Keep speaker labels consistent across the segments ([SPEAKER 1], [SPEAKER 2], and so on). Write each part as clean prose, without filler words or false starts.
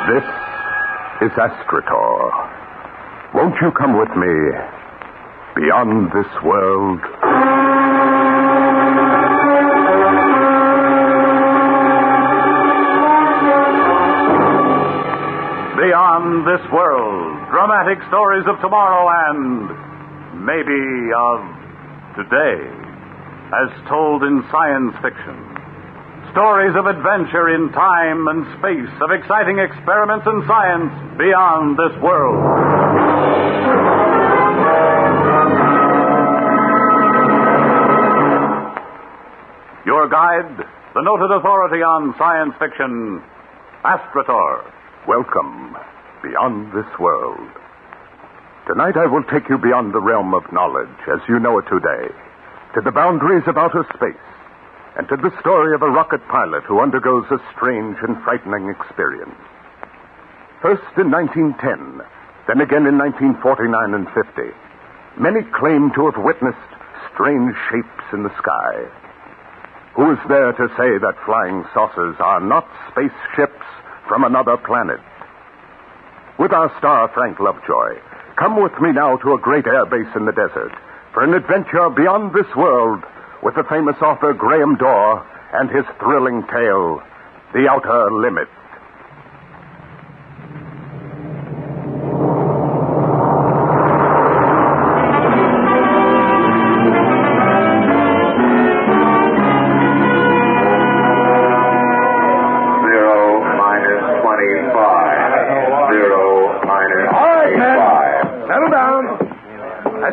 [SPEAKER 1] This is Astrator. Won't you come with me beyond this world?
[SPEAKER 2] Beyond this world, dramatic stories of tomorrow and maybe of today, as told in science fiction. Stories of adventure in time and space, of exciting experiments in science beyond this world. Your guide, the noted authority on science fiction, Astrator.
[SPEAKER 1] Welcome beyond this world. Tonight I will take you beyond the realm of knowledge as you know it today, to the boundaries of outer space, and to the story of a rocket pilot who undergoes a strange and frightening experience. First in 1910, then again in 1949 and 50, many claim to have witnessed strange shapes in the sky. Who is there to say that flying saucers are not spaceships from another planet? With our star, Frank Lovejoy, come with me now to a great air base in the desert for an adventure beyond this world with the famous author Graham Dorr and his thrilling tale, The Outer Limit.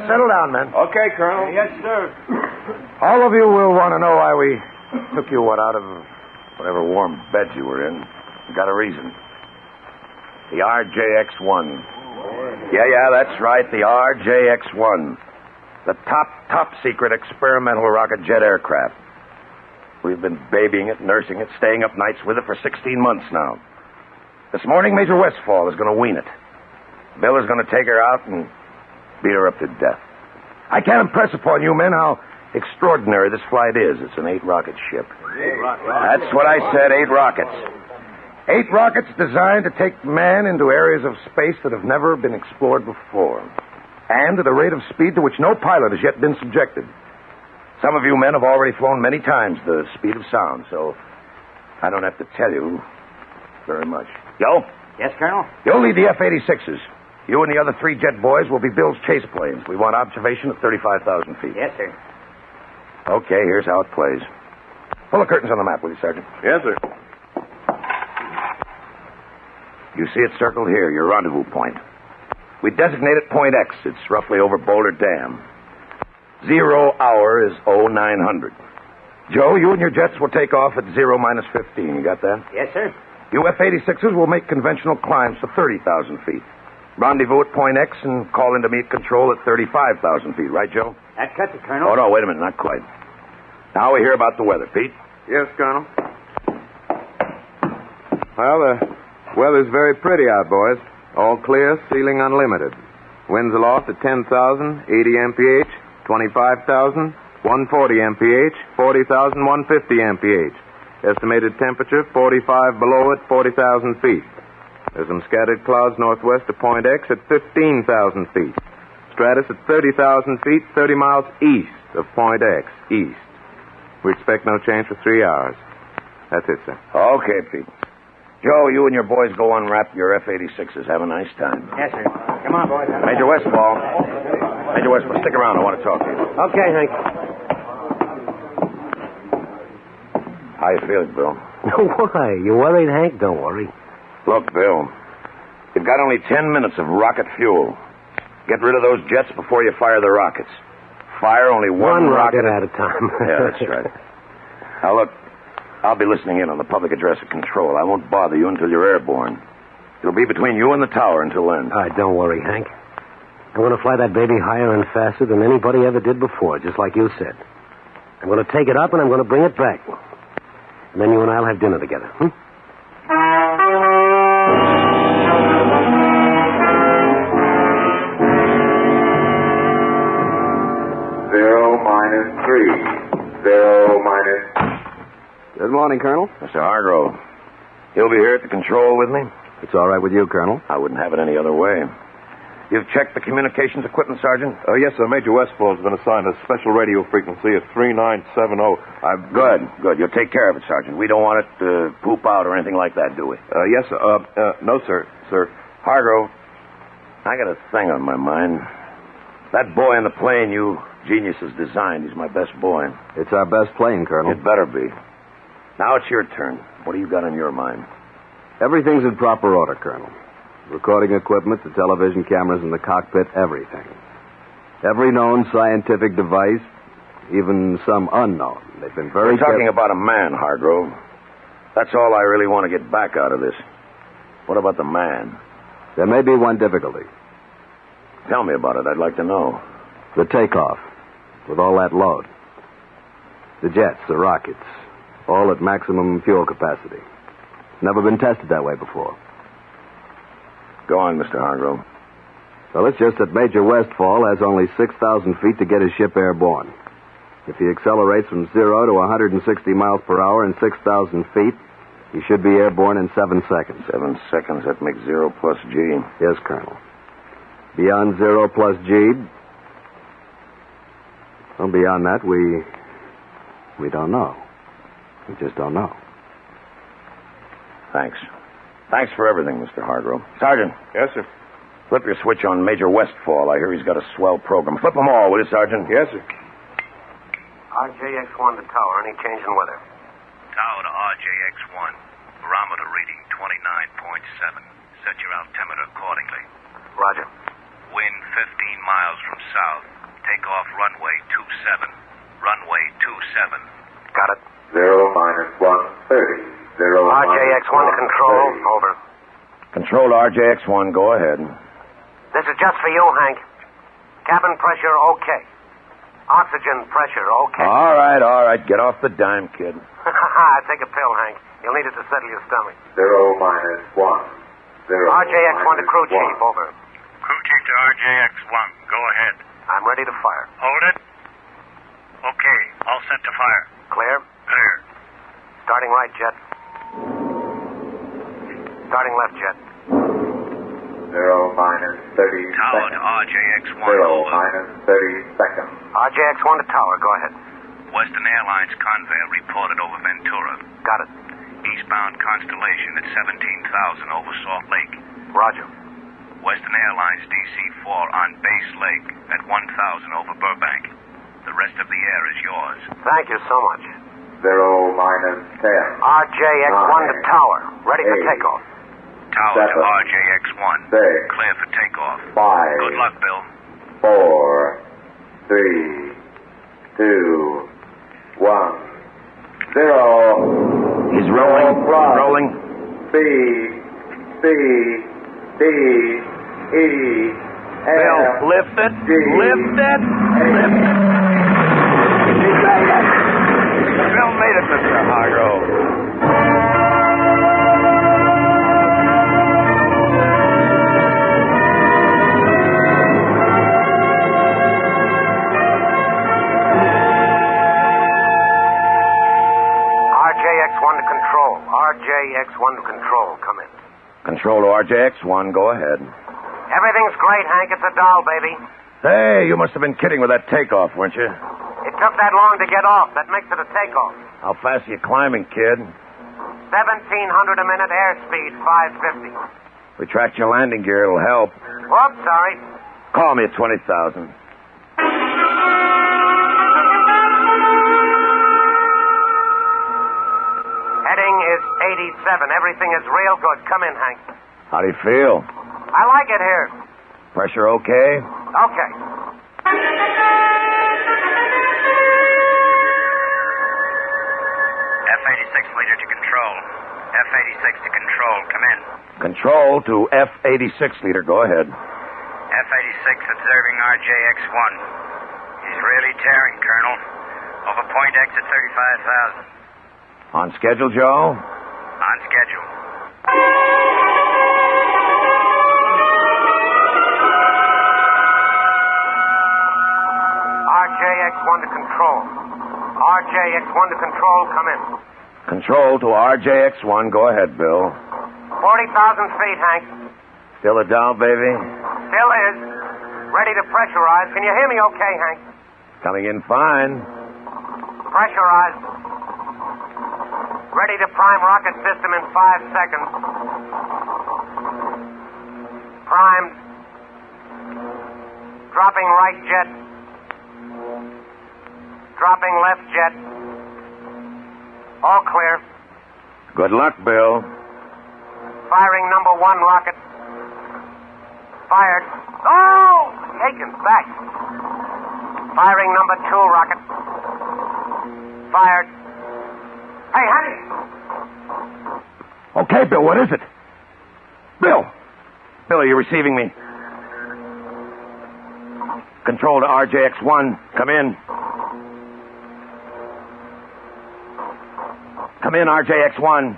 [SPEAKER 3] Settle down, men.
[SPEAKER 4] Okay, Colonel.
[SPEAKER 2] Yes, sir.
[SPEAKER 3] All of you will want to know why we took you out of whatever warm bed you were in. You got a reason. The RJX-1. Yeah, that's right, the RJX-1. The top secret experimental rocket jet aircraft. We've been babying it, nursing it, staying up nights with it for 16 months now. This morning, Major Westfall is going to wean it. Bill is going to take her out and beat her up to death. I can't impress upon you men how extraordinary this flight is. It's an 8-rocket ship. That's what I said, 8 rockets. 8 rockets designed to take man into areas of space that have never been explored before. And at a rate of speed to which no pilot has yet been subjected. Some of you men have already flown many times the speed of sound, so I don't have to tell you very much. Yo?
[SPEAKER 4] Yes, Colonel?
[SPEAKER 3] You'll lead the F-86s. You and the other 3 jet boys will be Bill's chase planes. We want observation at 35,000 feet.
[SPEAKER 4] Yes, sir.
[SPEAKER 3] Okay, here's how it plays. Pull the curtains on the map, will you, Sergeant?
[SPEAKER 4] Yes, sir.
[SPEAKER 3] You see it circled here, your rendezvous point. We designate it Point X. It's roughly over Boulder Dam. 0 hour is 0900. Joe, you and your jets will take off at 0 minus 15. You got that?
[SPEAKER 4] Yes, sir.
[SPEAKER 3] You F-86s will make conventional climbs to 30,000 feet. Rendezvous at Point X and call into me at control at 35,000 feet. Right, Joe?
[SPEAKER 4] That cuts it, Colonel.
[SPEAKER 3] Oh, no, wait a minute. Not quite. Now we hear about the weather. Pete?
[SPEAKER 5] Yes, Colonel. Well, the weather's very pretty out, boys. All clear, ceiling unlimited. Winds aloft at 10,000, 80 mph, 25,000, 140 mph, 40,000, 150 mph. Estimated temperature, 45 below at 40,000 feet. There's some scattered clouds northwest of Point X at 15,000 feet. Stratus at 30,000 feet, 30 miles east of Point X, east. We expect no change for 3 hours. That's it, sir.
[SPEAKER 3] Okay, Pete. Joe, you and your boys go unwrap your F-86s. Have a nice time.
[SPEAKER 4] Yes, sir. Come on, boys.
[SPEAKER 3] Major Westfall. Major Westfall, stick around. I want to talk to you.
[SPEAKER 4] Okay, Hank.
[SPEAKER 3] How you feeling, Bill?
[SPEAKER 6] Why? You worried, Hank? Don't worry.
[SPEAKER 3] Look, Bill, you've got only 10 minutes of rocket fuel. Get rid of those jets before you fire the rockets. Fire only one
[SPEAKER 6] rocket at a time.
[SPEAKER 3] Yeah, that's right. Now, look, I'll be listening in on the public address of control. I won't bother you until you're airborne. It'll be between you and the tower until then.
[SPEAKER 6] All right, don't worry, Hank. I'm going to fly that baby higher and faster than anybody ever did before, just like you said. I'm going to take it up and I'm going to bring it back. And then you and I'll have dinner together.
[SPEAKER 5] 0 minus 3. 0 minus...
[SPEAKER 7] Good morning, Colonel.
[SPEAKER 3] Mr. Hargrove. He'll be here at the control with me?
[SPEAKER 5] It's all right with you, Colonel?
[SPEAKER 3] I wouldn't have it any other way. You've checked the communications equipment, Sergeant?
[SPEAKER 7] Yes, sir. Major Westfall's been assigned a special radio frequency of 3970.
[SPEAKER 3] Good. You'll take care of it, Sergeant. We don't want it to poop out or anything like that, do we?
[SPEAKER 7] Yes, sir. No, sir. Sir.
[SPEAKER 3] Hargrove, I got a thing on my mind. That boy in the plane you geniuses designed, he's my best boy.
[SPEAKER 5] It's our best plane, Colonel.
[SPEAKER 3] It better be. Now it's your turn. What do you got on your mind?
[SPEAKER 5] Everything's in proper order, Colonel. Recording equipment, the television cameras in the cockpit, everything. Every known scientific device, even some unknown. They've been very...
[SPEAKER 3] We're talking about a man, Hargrove. That's all I really want to get back out of this. What about the man?
[SPEAKER 5] There may be one difficulty.
[SPEAKER 3] Tell me about it. I'd like to know.
[SPEAKER 5] The takeoff, with all that load. The jets, the rockets, all at maximum fuel capacity. Never been tested that way before.
[SPEAKER 3] Go on, Mr. Hargrove.
[SPEAKER 5] Well, it's just that Major Westfall has only 6,000 feet to get his ship airborne. If he accelerates from 0 to 160 miles per hour in 6,000 feet, he should be airborne in 7 seconds.
[SPEAKER 3] 7 seconds, that makes 0 plus G.
[SPEAKER 5] Yes, Colonel. Beyond 0 plus G... Well, beyond that, we don't know. We just don't know.
[SPEAKER 3] Thanks. Thanks for everything, Mr. Hargrove. Sergeant.
[SPEAKER 7] Yes, sir.
[SPEAKER 3] Flip your switch on Major Westfall. I hear he's got a swell program. Flip them all, will you, Sergeant?
[SPEAKER 7] Yes, sir.
[SPEAKER 6] RJX1 to tower. Any change in weather?
[SPEAKER 8] Tower to RJX1. Barometer reading 29.7. Set your altimeter accordingly.
[SPEAKER 6] Roger.
[SPEAKER 8] Wind 15 miles from south. Takeoff runway 27. Runway 27.
[SPEAKER 6] Got it.
[SPEAKER 9] 0 minus 130. 0
[SPEAKER 6] RJX1 to control. Over.
[SPEAKER 3] Control RJX1. Go ahead.
[SPEAKER 6] This is just for you, Hank. Cabin pressure, okay. Oxygen pressure, okay.
[SPEAKER 3] All right. Get off the dime, kid.
[SPEAKER 6] Take a pill, Hank. You'll need it to settle your stomach.
[SPEAKER 9] 0 minus 1. 0
[SPEAKER 6] RJX1 to crew chief. Over.
[SPEAKER 8] Crew chief to RJX1. Go ahead.
[SPEAKER 6] I'm ready to fire.
[SPEAKER 8] Hold it. Okay. All set to fire.
[SPEAKER 6] Clear?
[SPEAKER 8] Clear.
[SPEAKER 6] Starting right, jet. Starting left, jet.
[SPEAKER 9] 0 minus 30
[SPEAKER 8] Tower to
[SPEAKER 9] seconds.
[SPEAKER 8] RJX1.
[SPEAKER 9] 0
[SPEAKER 8] Over.
[SPEAKER 9] minus 30 seconds.
[SPEAKER 6] RJX1 to tower. Go ahead.
[SPEAKER 8] Western Airlines Convair reported over Ventura.
[SPEAKER 6] Got it.
[SPEAKER 8] Eastbound Constellation at 17,000 over Salt Lake.
[SPEAKER 6] Roger.
[SPEAKER 8] Western Airlines DC-4 on Base Lake at 1,000 over Burbank. The rest of the air is yours.
[SPEAKER 6] Thank you so much.
[SPEAKER 9] 0 minus 10.
[SPEAKER 6] RJX1 to tower. Ready for
[SPEAKER 9] 8.
[SPEAKER 6] takeoff.
[SPEAKER 8] Tower to
[SPEAKER 9] 7.
[SPEAKER 8] RJX1.
[SPEAKER 9] 6.
[SPEAKER 8] Clear for takeoff.
[SPEAKER 9] 5.
[SPEAKER 8] Good luck, Bill.
[SPEAKER 9] 4. 3. 2. 1. 0.
[SPEAKER 3] He's rolling. Rolling.
[SPEAKER 9] B. C. D. E.
[SPEAKER 3] Bill,
[SPEAKER 9] F.
[SPEAKER 3] lift it.
[SPEAKER 9] G.
[SPEAKER 3] Lift it. Lift it. He made it. Bill made it, Mr. Hargrove.
[SPEAKER 6] RJX1 to control. RJX1 to control. Come in.
[SPEAKER 3] Control to RJX1. Go ahead.
[SPEAKER 6] Everything's great, Hank. It's a doll, baby.
[SPEAKER 3] Hey, you must have been kidding with that takeoff, weren't you?
[SPEAKER 6] It took that long to get off. That makes it a takeoff.
[SPEAKER 3] How fast are you climbing, kid?
[SPEAKER 6] 1,700 a minute, airspeed 550.
[SPEAKER 3] Retract your landing gear. It'll help.
[SPEAKER 6] Oops, sorry.
[SPEAKER 3] Call me at 20,000.
[SPEAKER 6] Heading is 87. Everything is real good. Come in, Hank.
[SPEAKER 3] How do you feel?
[SPEAKER 6] I like it here.
[SPEAKER 3] Pressure okay?
[SPEAKER 6] Okay.
[SPEAKER 8] F-86 leader to control. F-86 to control. Come in.
[SPEAKER 3] Control to F-86 leader. Go ahead.
[SPEAKER 8] F-86 observing RJX-1. He's really tearing, Colonel. Over point X at 35,000.
[SPEAKER 3] On schedule, Joe?
[SPEAKER 8] On schedule.
[SPEAKER 6] RJX1 to control. RJX1 to control. Come in.
[SPEAKER 3] Control to RJX1. Go ahead, Bill.
[SPEAKER 6] 40,000 feet, Hank.
[SPEAKER 3] Still a down, baby?
[SPEAKER 6] Still is. Ready to pressurize. Can you hear me okay, Hank?
[SPEAKER 3] Coming in fine.
[SPEAKER 6] Pressurized. Ready to prime rocket system in 5 seconds. Primed. Dropping right jet. Dropping left jet. All clear.
[SPEAKER 3] Good luck, Bill.
[SPEAKER 6] Firing number 1 rocket. Fired. Oh! Taken back. Firing number 2 rocket. Fired. Hey, honey!
[SPEAKER 3] Okay, Bill, what is it? Bill! Bill, are you receiving me? Control to RJX-1. Come in. Come in, RJX-1.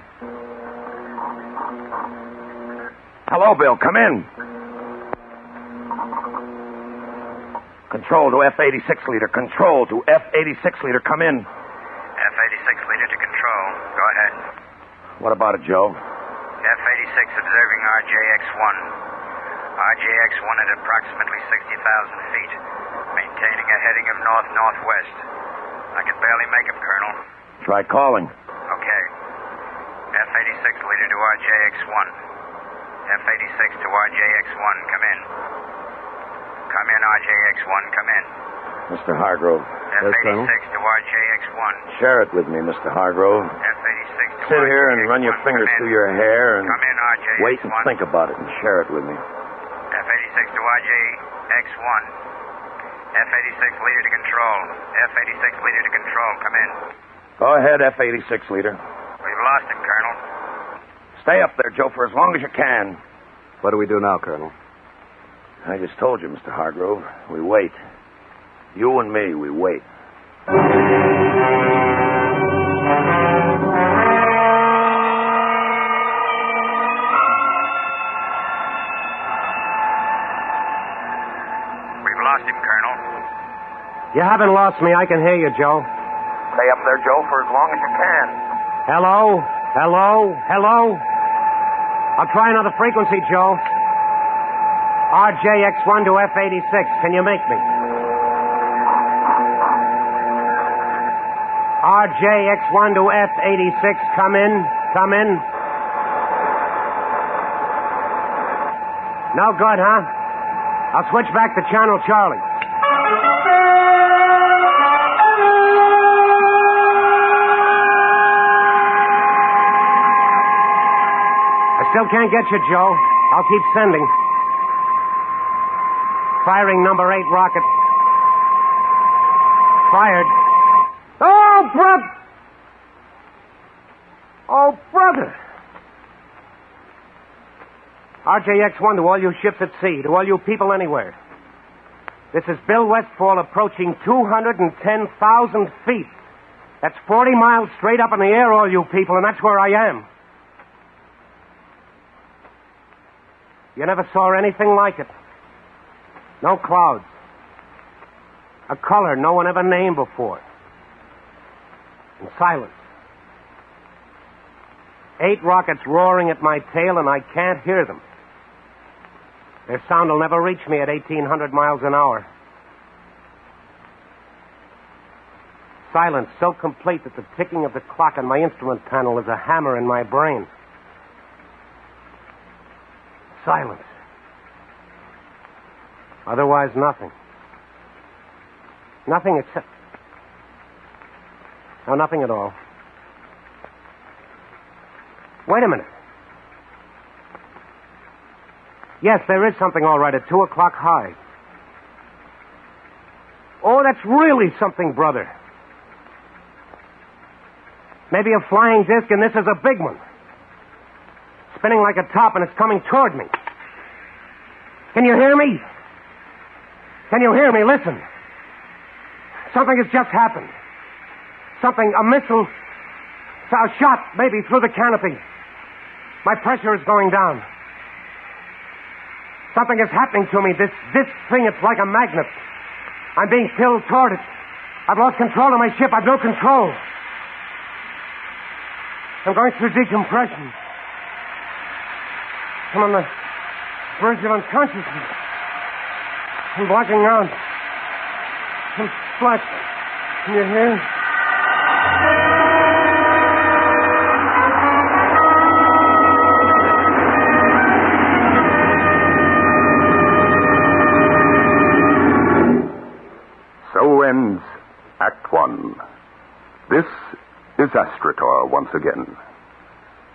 [SPEAKER 3] Hello, Bill. Come in. Control to F-86 leader. Control to F-86 leader. Come in.
[SPEAKER 8] F-86 leader to control. Go ahead.
[SPEAKER 3] What about it, Joe?
[SPEAKER 8] F-86 observing RJX-1. RJX-1 at approximately 60,000 feet, maintaining a heading of north-northwest. I can barely make him, Colonel.
[SPEAKER 3] Try calling.
[SPEAKER 8] Okay. F-86 leader to RJX-1. F-86 to RJX-1. Come in. Come in, RJX-1. Come in.
[SPEAKER 3] Mr. Hargrove.
[SPEAKER 8] F-86 to RJX-1.
[SPEAKER 3] Share it with me, Mr. Hargrove.
[SPEAKER 8] F-86 to
[SPEAKER 3] Sit here and
[SPEAKER 8] RJX-1.
[SPEAKER 3] run your fingers
[SPEAKER 8] Come in.
[SPEAKER 3] through your hair and
[SPEAKER 8] Come in, RJX-1.
[SPEAKER 3] wait and think about it and share it with me.
[SPEAKER 8] F-86 to RJX-1. F-86 leader to control. F-86 leader to control. Come in.
[SPEAKER 3] Go ahead, F-86 leader.
[SPEAKER 8] We've lost him, Colonel.
[SPEAKER 3] Stay up there, Joe, for as long as you can.
[SPEAKER 5] What do we do now, Colonel?
[SPEAKER 3] I just told you, Mr. Hargrove. We wait. You and me, we wait.
[SPEAKER 8] We've lost him, Colonel.
[SPEAKER 6] You haven't lost me. I can hear you, Joe.
[SPEAKER 3] Stay up there, Joe, for as long as you can.
[SPEAKER 6] Hello? Hello? Hello? I'll try another frequency, Joe. RJX-1 to F-86. Can you make me? RJX-1 to F-86. Come in. Come in. No good, huh? I'll switch back to Channel Charlie. I still can't get you, Joe. I'll keep sending. Firing number 8 rocket. Fired. Oh, brother! Oh, brother! RJX-1 to all you ships at sea, to all you people anywhere. This is Bill Westfall approaching 210,000 feet. That's 40 miles straight up in the air, all you people, and that's where I am. You never saw anything like it. No clouds. A color no one ever named before. And silence. 8 rockets roaring at my tail, and I can't hear them. Their sound will never reach me at 1,800 miles an hour. Silence so complete that the ticking of the clock on my instrument panel is a hammer in my brain. Silence. Otherwise, nothing. Nothing except... No, nothing at all. Wait a minute. Yes, there is something all right at 2 o'clock high. Oh, that's really something, brother. Maybe a flying disc, and this is a big one. Spinning like a top, and it's coming toward me. Can you hear me? Can you hear me? Listen. Something has just happened. Something, a missile, a shot, maybe, through the canopy. My pressure is going down. Something is happening to me. This thing, it's like a magnet. I'm being pulled toward it. I've lost control of my ship. I've no control. I'm going through decompression. I'm on the verge of unconsciousness. I'm blacking out. I'm flat. Can you hear?
[SPEAKER 1] So ends Act One. This is Astrator once again.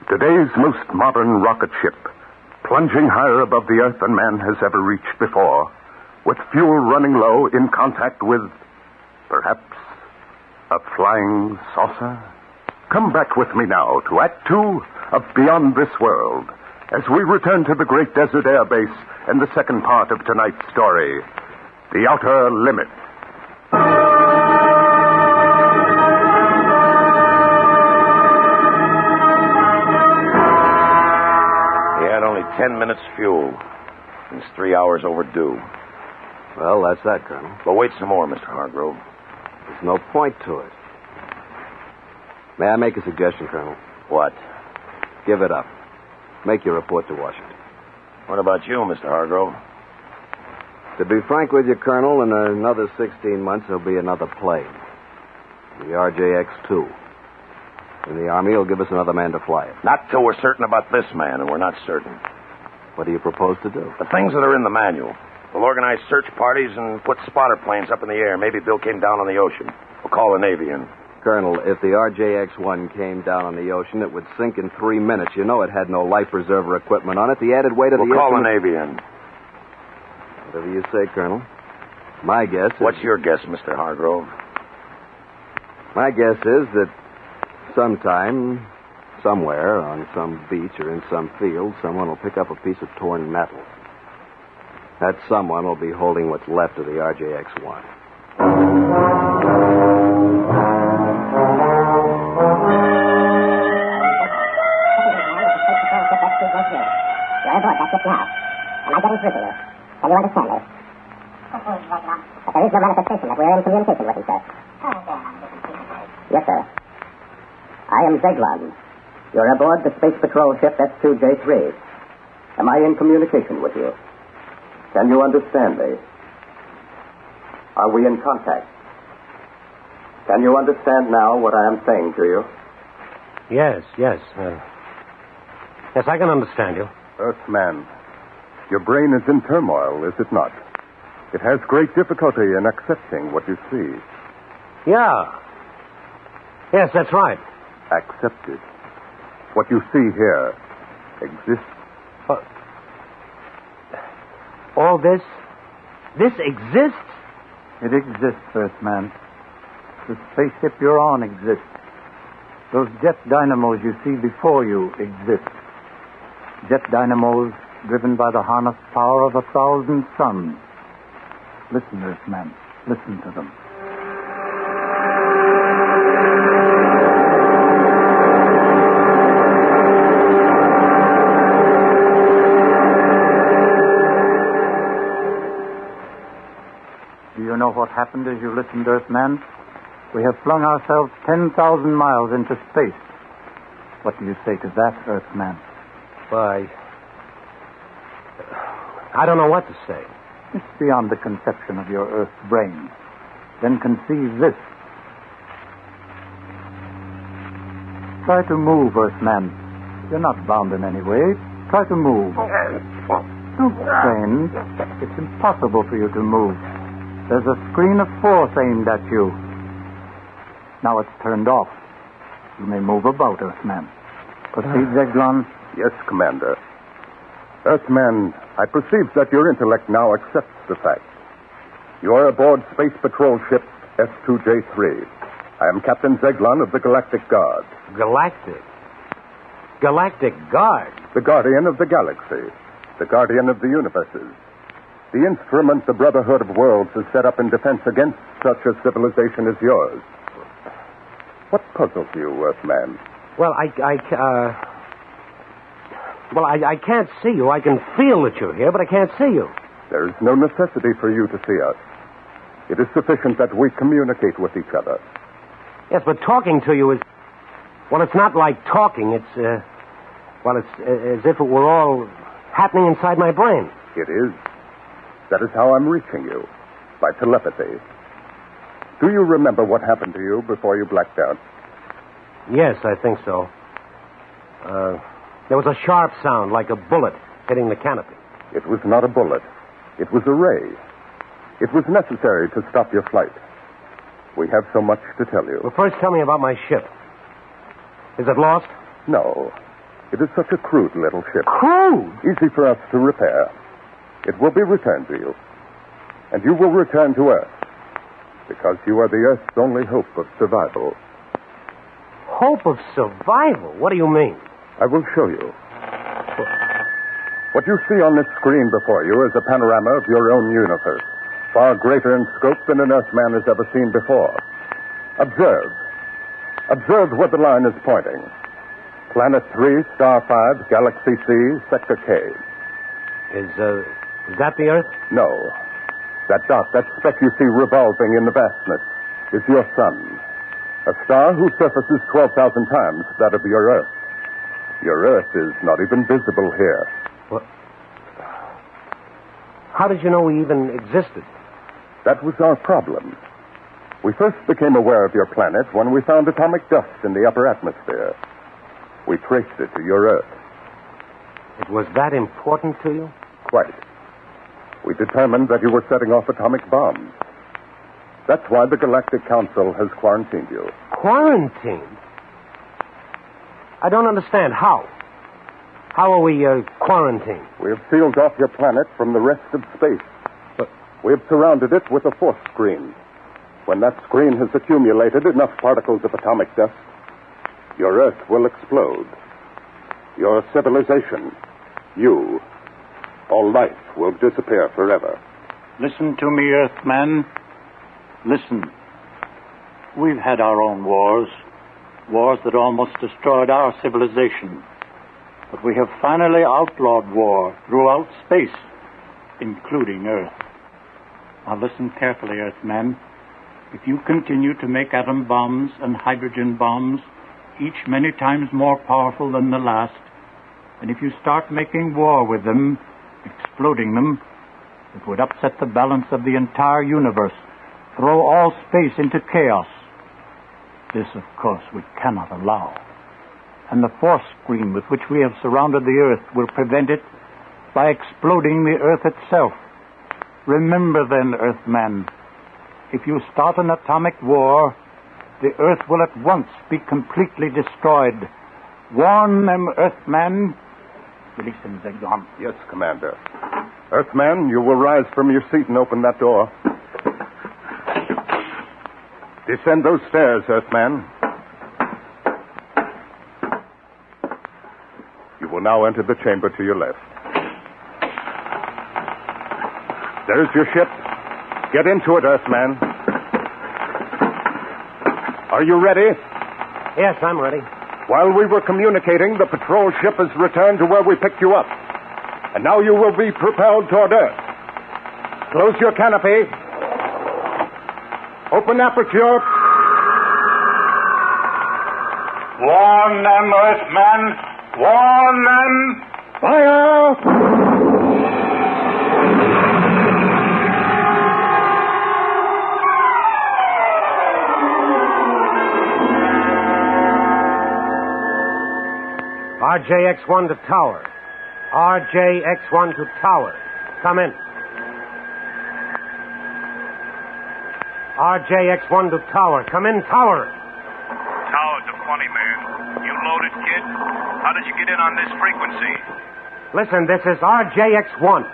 [SPEAKER 1] Today's most modern rocket ship, plunging higher above the Earth than man has ever reached before, with fuel running low, in contact with, perhaps, a flying saucer? Come back with me now to Act Two of Beyond This World, as we return to the Great Desert Air Base and the second part of tonight's story, The Outer Limit.
[SPEAKER 3] He had only 10 minutes fuel. He's 3 hours overdue.
[SPEAKER 10] Well, that's that, Colonel.
[SPEAKER 3] But wait some more, Mr. Hargrove.
[SPEAKER 10] There's no point to it. May I make a suggestion, Colonel?
[SPEAKER 3] What?
[SPEAKER 10] Give it up. Make your report to Washington.
[SPEAKER 3] What about you, Mr. Hargrove?
[SPEAKER 10] To be frank with you, Colonel, in another 16 months, there'll be another plane. The RJX-2. And the Army will give us another man to fly it.
[SPEAKER 3] Not till we're certain about this man, and we're not certain.
[SPEAKER 10] What do you propose to do?
[SPEAKER 3] The things that are in the manual. We'll organize search parties and put spotter planes up in the air. Maybe Bill came down on the ocean. We'll call the Navy in.
[SPEAKER 10] Colonel, if the RJX-1 came down on the ocean, it would sink in 3 minutes. You know it had no life preserver equipment on it. The added weight of
[SPEAKER 3] We'll call the Navy in.
[SPEAKER 10] Whatever you say, Colonel. My guess is...
[SPEAKER 3] What's your guess, Mr. Hargrove?
[SPEAKER 10] My guess is that sometime, somewhere, on some beach or in some field, someone will pick up a piece of torn metal. That someone will be holding what's left of the RJX-1.
[SPEAKER 11] You're aboard that ship now. Am I getting through to you? Can you understand me? But there is no manifestation that we're in communication with him, sir. Yes, sir. I am Zeglon. You're aboard the Space Patrol ship S2J3. Am I in communication with you? Can you understand me? Are we in contact? Can you understand now what I am saying to you?
[SPEAKER 6] Yes. Yes, I can understand you.
[SPEAKER 1] Earthman, your brain is in turmoil, is it not? It has great difficulty in accepting what you see.
[SPEAKER 6] Yeah. Yes, that's right.
[SPEAKER 1] Accepted. What you see here exists.
[SPEAKER 6] All this? This exists?
[SPEAKER 12] It exists, Earthman. The spaceship you're on exists. Those jet dynamos you see before you exist. Jet dynamos driven by the harnessed power of 1,000 suns. Listen, Earthman. Listen to them. Do you know what happened as you listened, Earthman? We have flung ourselves 10,000 miles into space. What do you say to that, Earthman?
[SPEAKER 6] Why, I don't know what to say.
[SPEAKER 12] It's beyond the conception of your Earth brain. Then conceive this. Try to move, Earthman. You're not bound in any way. Try to move. Don't strain. It's impossible for you to move. There's a screen of force aimed at you. Now it's turned off. You may move about, Earthman. Proceed, Zeglon.
[SPEAKER 1] Yes, Commander. Earthman, I perceive that your intellect now accepts the fact. You are aboard Space Patrol ship S2J3. I am Captain Zeglon of the Galactic Guard.
[SPEAKER 6] Galactic? Galactic Guard?
[SPEAKER 1] The guardian of the galaxy. The guardian of the universes. The instrument the Brotherhood of Worlds has set up in defense against such a civilization as yours. What puzzles you, Earthman?
[SPEAKER 6] Well, I can't see you. I can feel that you're here, but I can't see you.
[SPEAKER 1] There is no necessity for you to see us. It is sufficient that we communicate with each other.
[SPEAKER 6] Yes, but talking to you is... Well, it's not like talking. It's, it's as if it were all happening inside my brain.
[SPEAKER 1] It is. That is how I'm reaching you. By telepathy. Do you remember what happened to you before you blacked out?
[SPEAKER 6] Yes, I think so. There was a sharp sound like a bullet hitting the canopy.
[SPEAKER 1] It was not a bullet. It was a ray. It was necessary to stop your flight. We have so much to tell you.
[SPEAKER 6] Well, first tell me about my ship. Is it lost?
[SPEAKER 1] No. It is such a crude little ship.
[SPEAKER 6] Crude?
[SPEAKER 1] Easy for us to repair. It will be returned to you. And you will return to Earth. Because you are the Earth's only hope of survival.
[SPEAKER 6] Hope of survival? What do you mean?
[SPEAKER 1] I will show you. What you see on this screen before you is a panorama of your own universe, far greater in scope than an Earthman has ever seen before. Observe. Observe where the line is pointing. Planet 3, Star 5, Galaxy C, Sector K.
[SPEAKER 6] Is that the Earth?
[SPEAKER 1] No. That dot, that speck you see revolving in the vastness, is your sun. A star whose surface is 12,000 times that of your Earth. Your Earth is not even visible here.
[SPEAKER 6] What? How did you know we even existed?
[SPEAKER 1] That was our problem. We first became aware of your planet when we found atomic dust in the upper atmosphere. We traced it to your Earth.
[SPEAKER 6] It was that important to you?
[SPEAKER 1] Quite. We determined that you were setting off atomic bombs. That's why the Galactic Council has quarantined you.
[SPEAKER 6] Quarantined? I don't understand. How? How are we quarantined?
[SPEAKER 1] We have sealed off your planet from the rest of space.
[SPEAKER 6] But
[SPEAKER 1] we have surrounded it with a force screen. When that screen has accumulated enough particles of atomic dust, your Earth will explode. Your civilization, you, all life will disappear forever.
[SPEAKER 12] Listen to me, Earthman. Listen. We've had our own wars. Wars that almost destroyed our civilization. But we have finally outlawed war throughout space, including Earth. Now listen carefully, Earthman. If you continue to make atom bombs and hydrogen bombs, each many times more powerful than the last, and if you start making war with them, exploding them, it would upset the balance of the entire universe, throw all space into chaos. This, of course, we cannot allow. And the force screen with which we have surrounded the Earth will prevent it by exploding the Earth itself. Remember then, Earthman, if you start an atomic war, the Earth will at once be completely destroyed. Warn them, Earthman. Release him, Zegdon.
[SPEAKER 1] Yes, Commander. Earthman, you will rise from your seat and open that door. Descend those stairs, Earthman. You will now enter the chamber to your left. There's your ship. Get into it, Earthman. Are you ready?
[SPEAKER 6] Yes, I'm ready.
[SPEAKER 1] While we were communicating, the patrol ship has returned to where we picked you up. And now you will be propelled toward Earth. Close your canopy. Open aperture.
[SPEAKER 12] Warn them, Earthmen. Warn them.
[SPEAKER 1] Fire!
[SPEAKER 6] RJX-1 to tower. RJX-1 to tower. Come in. RJX-1 to tower. Come in, tower.
[SPEAKER 13] Tower to funny man. You loaded, kid? How did you get in on this frequency?
[SPEAKER 6] Listen, this is RJX-1.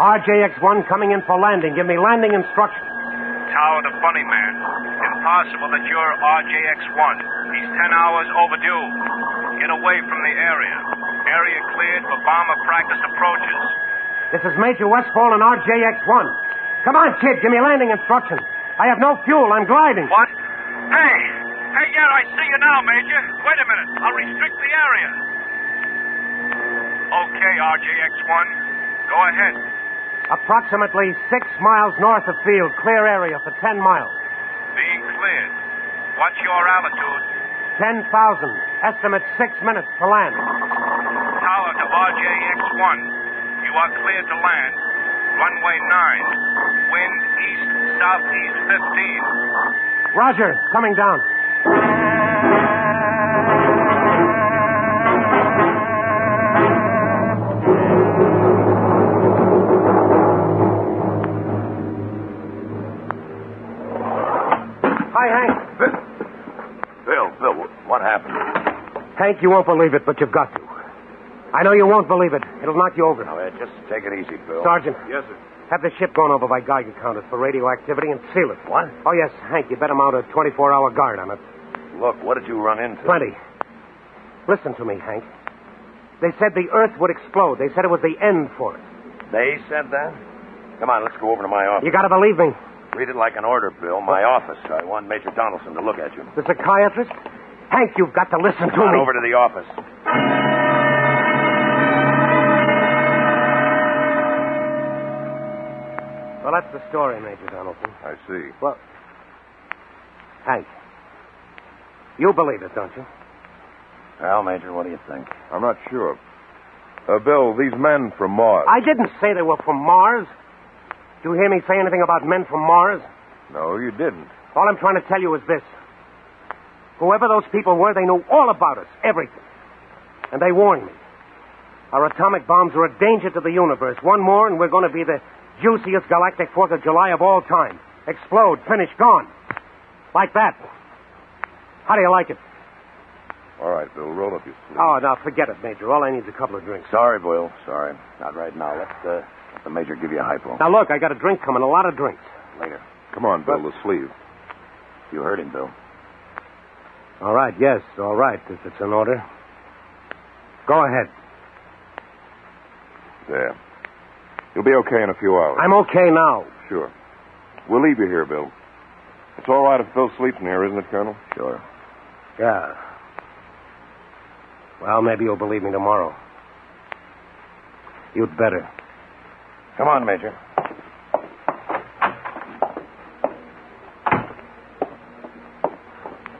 [SPEAKER 6] RJX-1 coming in for landing. Give me landing instructions.
[SPEAKER 13] Tower to funny man. Impossible that you're RJX-1. He's 10 hours overdue. Get away from the area. Area cleared for bomber practice approaches.
[SPEAKER 6] This is Major Westfall and RJX-1. Come on, kid, give me landing instructions. I have no fuel. I'm gliding.
[SPEAKER 13] What? Hey, yeah, I see you now, Major. Wait a minute. I'll restrict the area. Okay, RJX-1. Go ahead.
[SPEAKER 6] Approximately 6 miles north of field. Clear area for 10 miles.
[SPEAKER 13] Being cleared. What's your altitude?
[SPEAKER 6] 10,000. Estimate 6 minutes to land.
[SPEAKER 13] Tower to RJX-1. You are cleared to land. Runway 9. Wind east-southeast 15.
[SPEAKER 6] Roger. Coming down. Hi, Hank.
[SPEAKER 3] Bill, what happened?
[SPEAKER 6] Hank, you won't believe it, but you've got to. I know you won't believe it. It'll knock you over.
[SPEAKER 3] Now, just take it easy, Bill.
[SPEAKER 6] Sergeant.
[SPEAKER 7] Yes, sir.
[SPEAKER 6] Have the ship gone over by Geiger counters for radioactivity and seal it.
[SPEAKER 3] What?
[SPEAKER 6] Oh, yes, Hank, you better mount a 24-hour guard on it.
[SPEAKER 3] Look, what did you run into?
[SPEAKER 6] Plenty. Listen to me, Hank. They said the Earth would explode. They said it was the end for it.
[SPEAKER 3] They said that? Come on, let's go over to my office.
[SPEAKER 6] You gotta believe me.
[SPEAKER 3] Read it like an order, Bill. My office. I want Major Donaldson to look at you.
[SPEAKER 6] The psychiatrist? Hank, you've got to listen to
[SPEAKER 3] Come on
[SPEAKER 6] me.
[SPEAKER 3] over to the office.
[SPEAKER 6] Well, that's the story, Major Donaldson.
[SPEAKER 7] I see.
[SPEAKER 6] Well, Hank, you believe it, don't you?
[SPEAKER 3] Well, Major, what do you think?
[SPEAKER 7] I'm not sure. Bill, these men from Mars.
[SPEAKER 6] I didn't say they were from Mars. Did you hear me say anything about men from Mars?
[SPEAKER 7] No, you didn't.
[SPEAKER 6] All I'm trying to tell you is this. Whoever those people were, they knew all about us, everything. And they warned me. Our atomic bombs are a danger to the universe. One more, and we're going to be the juiciest galactic 4th of July of all time. Explode, finish, gone. Like that. How do you like it?
[SPEAKER 7] All right, Bill, roll up your sleeve.
[SPEAKER 6] Oh, now, forget it, Major. All I need is a couple of drinks.
[SPEAKER 3] Sorry, Bill. Sorry. Not right now. Let the Major give you a hypo.
[SPEAKER 6] Now, look, I got a drink coming, a lot of drinks.
[SPEAKER 3] Later.
[SPEAKER 7] Come on, Bill, the sleeve.
[SPEAKER 3] You heard him, Bill.
[SPEAKER 6] All right, yes, all right, if it's an order. Go ahead.
[SPEAKER 7] There. You'll be okay in a few hours.
[SPEAKER 6] I'm okay now.
[SPEAKER 7] Sure. We'll leave you here, Bill. It's all right if Bill sleeps in here, isn't it, Colonel?
[SPEAKER 3] Sure.
[SPEAKER 6] Yeah. Well, maybe you'll believe me tomorrow. You'd better.
[SPEAKER 3] Come on, Major.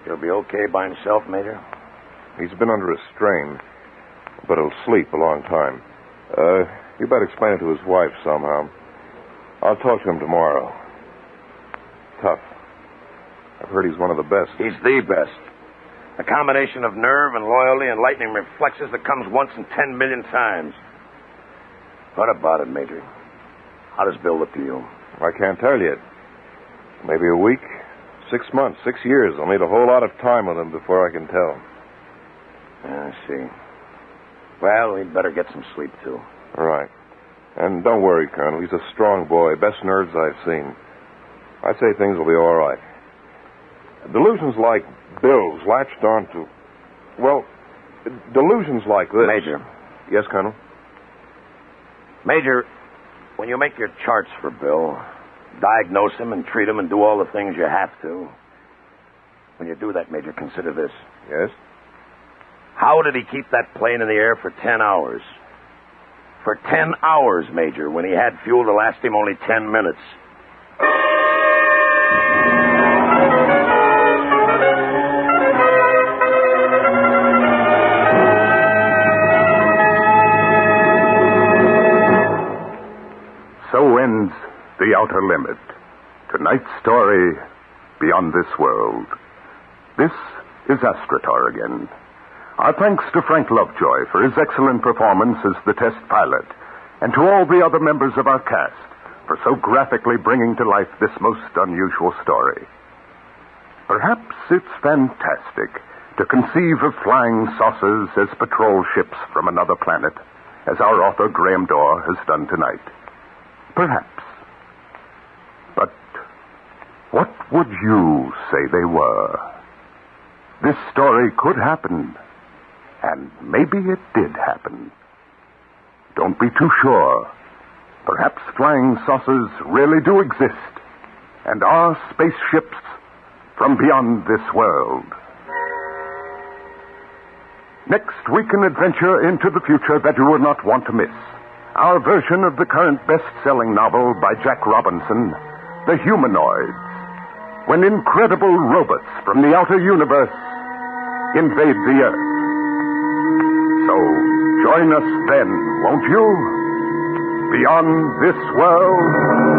[SPEAKER 3] He'll be okay by himself, Major?
[SPEAKER 7] He's been under a strain, but he'll sleep a long time. You better explain it to his wife somehow. I'll talk to him tomorrow. Tough. I've heard he's one of the best.
[SPEAKER 3] He's the best. A combination of nerve and loyalty and lightning reflexes that comes once in 10 million times. What about it, Major? How does Bill look to you?
[SPEAKER 7] I can't tell yet. Maybe a week, 6 months, 6 years. I'll need a whole lot of time with him before I can tell.
[SPEAKER 3] I see. Well, we'd better get some sleep, too.
[SPEAKER 7] All right. And don't worry, Colonel. He's a strong boy. Best nerves I've seen. I'd say things will be all right. Delusions like Bill's latched onto... Well, delusions like this...
[SPEAKER 3] Major.
[SPEAKER 7] Yes, Colonel?
[SPEAKER 3] Major, when you make your charts for Bill, diagnose him and treat him and do all the things you have to, when you do that, Major, consider this.
[SPEAKER 7] Yes?
[SPEAKER 3] How did he keep that plane in the air for 10 hours? For 10 hours, Major, when he had fuel to last him only 10 minutes.
[SPEAKER 1] So ends The Outer Limit. Tonight's story, Beyond This World. This is Astrator again. Our thanks to Frank Lovejoy for his excellent performance as the test pilot, and to all the other members of our cast for so graphically bringing to life this most unusual story. Perhaps it's fantastic to conceive of flying saucers as patrol ships from another planet, as our author Graham Dorr has done tonight. Perhaps. But what would you say they were? This story could happen, and maybe it did happen. Don't be too sure. Perhaps flying saucers really do exist, and are spaceships from beyond this world. Next week, an adventure into the future that you will not want to miss. Our version of the current best-selling novel by Jack Robinson, The Humanoids, when incredible robots from the outer universe invade the Earth. So, Join us then, won't you? Beyond this world.